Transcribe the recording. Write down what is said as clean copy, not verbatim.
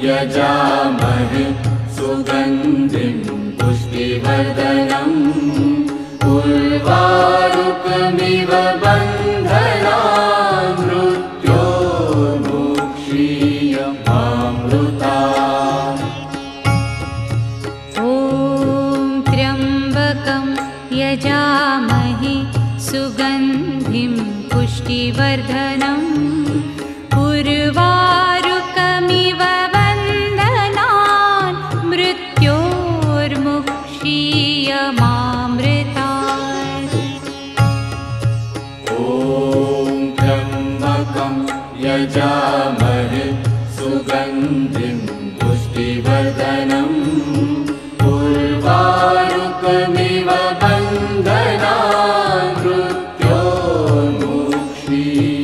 यजामहे सुगन्धिं पुष्टिवर्धनम् उर्वारुकमिव बन्धनान् मृत्योर्मुक्षीयमामृतात्। ॐ त्र्यम्बकं यजामहे सुगन्धिं पुष्टिवर्धनम् उर्वारुकमिव बन्धनान् मृत्योर्मुक्षीयमामृतात्। ॐ त्र्यम्बकं यजामहे